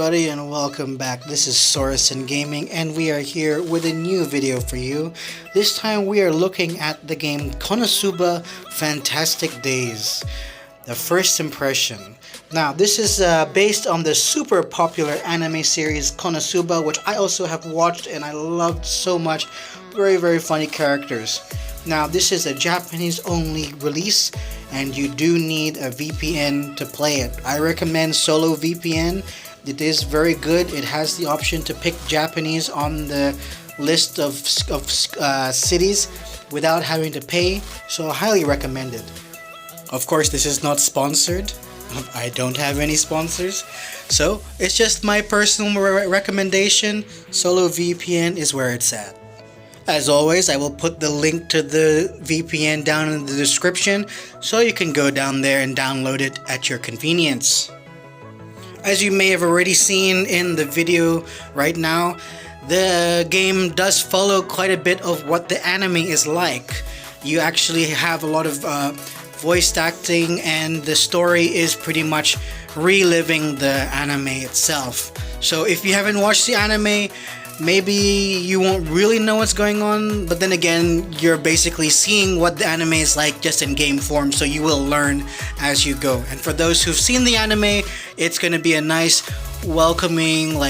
everybody, and welcome back. This is Sora Synn Gaming, and we are here with a new video for you. This time we are looking at the game Konosuba Fantastic Days, the first impression. Now this is based on the super popular anime series Konosuba, which I also have watched and I loved so much. Very funny characters. Now this is a Japanese only release, and you do need a VPN to play it. I recommend Solo VPN. It is very good. It has the option to pick Japanese on the list of cities without having to pay, so I highly recommend it. Of course, this is not sponsored. I don't have any sponsors, so it's just my personal recommendation. Solo VPN is where it's at. As always, I will put the link to the VPN down in the description, so you can go down there and download it at your convenience. As you may have already seen in the video right now, the game does follow quite a bit of what the anime is like. You actually have a lot of voice acting, and the story is pretty much reliving the anime itself. So if you haven't watched the anime, maybe you won't really know what's going on, but then again, you're basically seeing what the anime is like just in game form, so you will learn as you go. And for those who've seen the anime, it's going to be a nice, welcoming,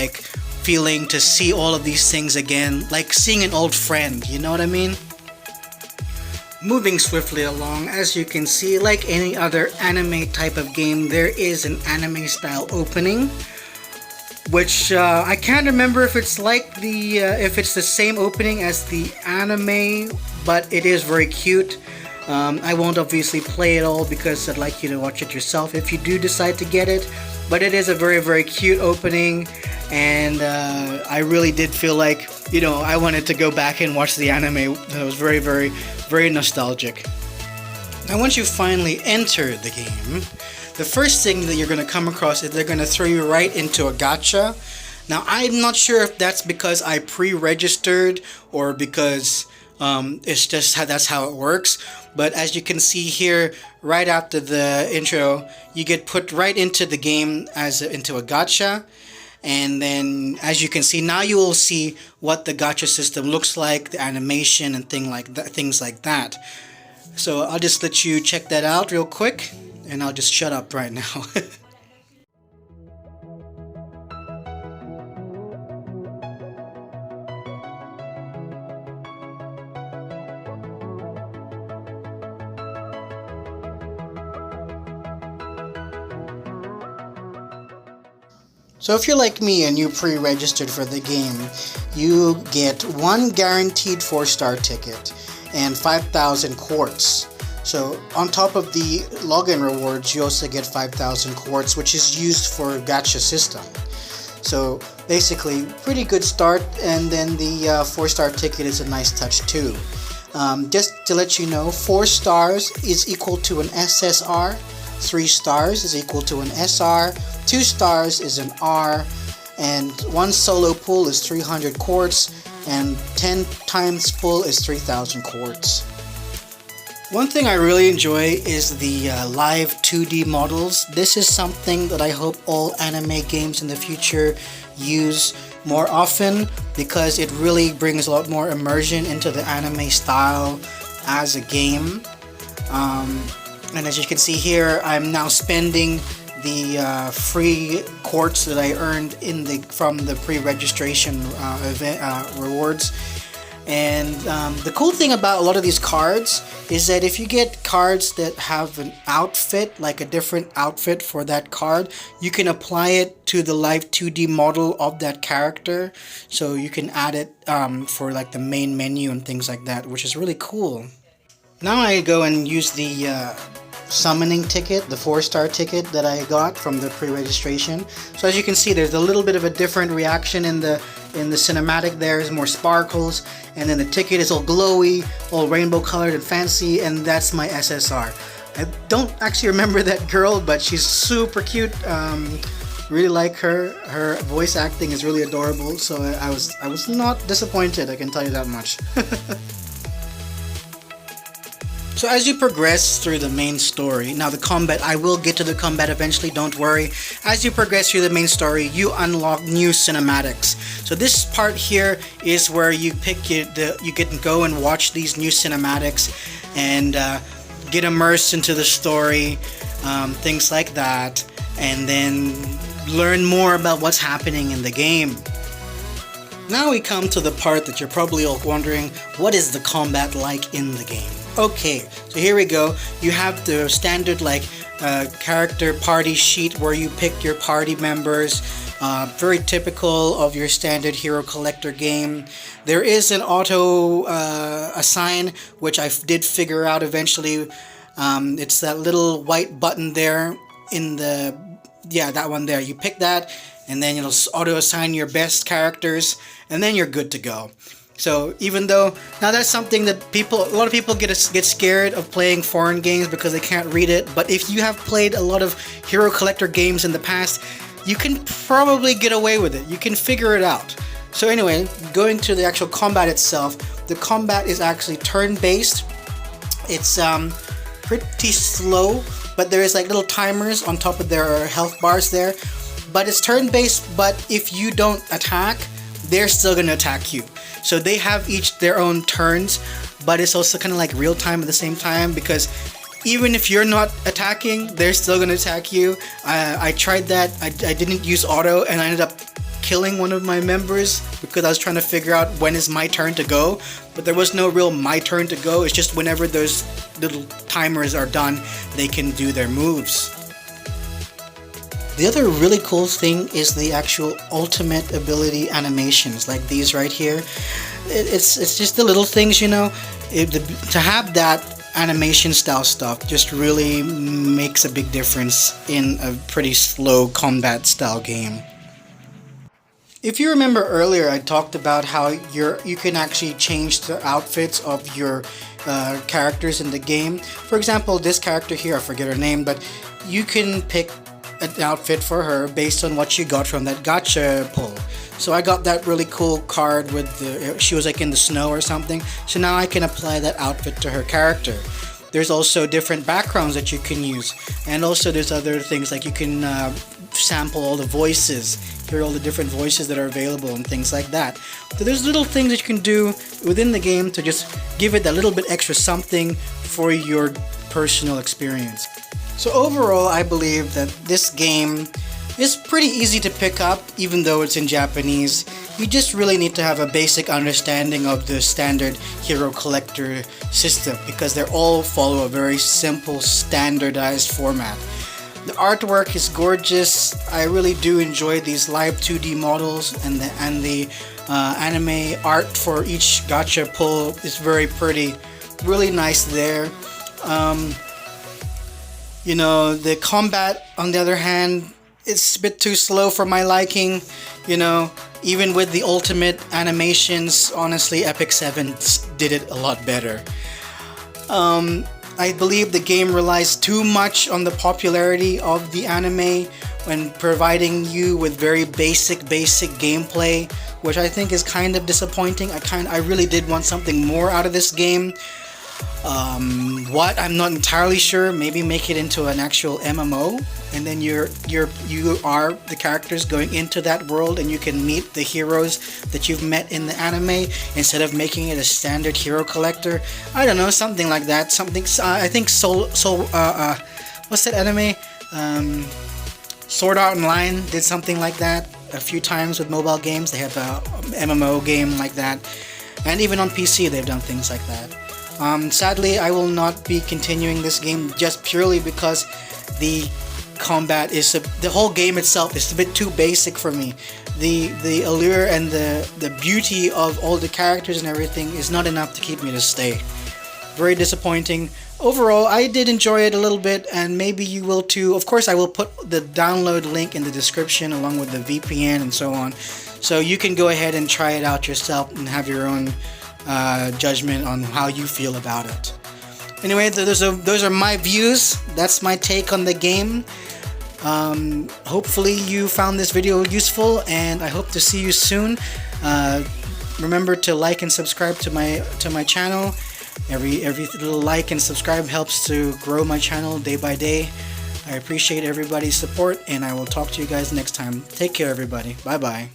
feeling to see all of these things again, like seeing an old friend, you know what I mean? Moving swiftly along, as you can see, like any other anime type of game, there is an anime style opening, which I can't remember if it's like if it's the same opening as the anime, but it is very cute. I won't obviously play it all because I'd like you to watch it yourself if you do decide to get it, but it is a very cute opening, and I really did feel like, I wanted to go back and watch the anime. It was very nostalgic. Now once you finally enter the game, the first thing that you're going to come across is they're going to throw you right into a gacha. Now I'm not sure if that's because I pre-registered or because it's just that's how it works, but as you can see here, right after the intro, you get put right into the game into a gacha. And then, as you can see, now you will see what the gacha system looks like, the animation and things like that. So I'll just let you check that out real quick, and I'll just shut up right now. So if you're like me and you pre-registered for the game, you get one guaranteed 4-star ticket and 5,000 quartz. So on top of the login rewards, you also get 5,000 quartz, which is used for gacha system. So basically, pretty good start, and then the 4-star ticket is a nice touch too. Just to let you know, 4 stars is equal to an SSR, 3 stars is equal to an SR, 2 stars is an R, and 1 solo pull is 300 quartz, and 10 times pull is 3,000 quartz. One thing I really enjoy is the live 2D models. This is something that I hope all anime games in the future use more often, because it really brings a lot more immersion into the anime style as a game. And as you can see here, I'm now spending the free quartz that I earned from the pre-registration rewards. And the cool thing about a lot of these cards is that if you get cards that have an outfit, like a different outfit for that card, you can apply it to the live 2D model of that character. So you can add it for the main menu and things like that, which is really cool. Now I go and use the summoning ticket, the 4-star ticket that I got from the pre-registration. So as you can see, there's a little bit of a different reaction in the cinematic. There's more sparkles, and then the ticket is all glowy, all rainbow colored and fancy, and that's my SSR. I don't actually remember that girl, but she's super cute. Really like her. Her voice acting is really adorable, so I was not disappointed, I can tell you that much. So as you progress through the main story, now the combat, I will get to the combat eventually, don't worry. As you progress through the main story, you unlock new cinematics. So this part here is where you you can go and watch these new cinematics and get immersed into the story, things like that, and then learn more about what's happening in the game. Now we come to the part that you're probably all wondering, what is the combat like in the game? Okay, so here we go. You have the standard character party sheet where you pick your party members. Very typical of your standard hero collector game. There is an auto assign, which I did figure out eventually. It's that little white button there in the, yeah, that one there. You pick that and then it'll auto assign your best characters and then you're good to go. So even though, now that's something that a lot of people get scared of playing foreign games because they can't read it, but if you have played a lot of hero collector games in the past, you can probably get away with it. You can figure it out. So anyway, going to the actual combat itself, the combat is actually turn-based. It's pretty slow, but there is like little timers on top of their health bars there. But it's turn-based, but if you don't attack, they're still going to attack you. So they have each their own turns, but it's also kind of like real time at the same time, because even if you're not attacking, they're still going to attack you. I tried that. I didn't use auto and I ended up killing one of my members because I was trying to figure out when is my turn to go, but there was no real my turn to go. It's just whenever those little timers are done, they can do their moves. The other really cool thing is the actual ultimate ability animations, like these right here. It's just the little things, you know. To have that animation style stuff just really makes a big difference in a pretty slow combat style game. If you remember earlier, I talked about how you can actually change the outfits of your characters in the game. For example, this character here, I forget her name, but you can pick an outfit for her based on what you got from that gacha pull. So I got that really cool card with she was like in the snow or something, so now I can apply that outfit to her character. There's also different backgrounds that you can use, and also there's other things like you can sample all the voices, hear all the different voices that are available and things like that. So there's little things that you can do within the game to just give it a little bit extra something for your personal experience. So overall, I believe that this game is pretty easy to pick up, even though it's in Japanese. You just really need to have a basic understanding of the standard hero collector system, because they all follow a very simple, standardized format. The artwork is gorgeous. I really do enjoy these live 2D models, and the anime art for each gacha pull is very pretty. Really nice there. You know, the combat, on the other hand, it's a bit too slow for my liking. You know, even with the ultimate animations, honestly, Epic 7 did it a lot better. I believe the game relies too much on the popularity of the anime when providing you with very basic gameplay, which I think is kind of disappointing. I really did want something more out of this game. What, I'm not entirely sure. Maybe make it into an actual MMO, and then you are the characters going into that world, and you can meet the heroes that you've met in the anime instead of making it a standard hero collector. I don't know, something like that. Something I think what's that anime? Sword Art Online did something like that a few times with mobile games. They have a MMO game like that, and even on PC they've done things like that. Sadly, I will not be continuing this game just purely because the combat is the whole game itself is a bit too basic for me. The allure and the beauty of all the characters and everything is not enough to keep me to stay. Very disappointing. Overall, I did enjoy it a little bit, and maybe you will too. Of course, I will put the download link in the description along with the VPN and so on, so you can go ahead and try it out yourself and have your own judgment on how you feel about it. Anyway, those are my views. That's my take on the game. Hopefully you found this video useful, and I hope to see you soon. Remember to like and subscribe to my channel. Every little like and subscribe helps to grow my channel day by day. I appreciate everybody's support, and I will talk to you guys next time. Take care, everybody. Bye bye.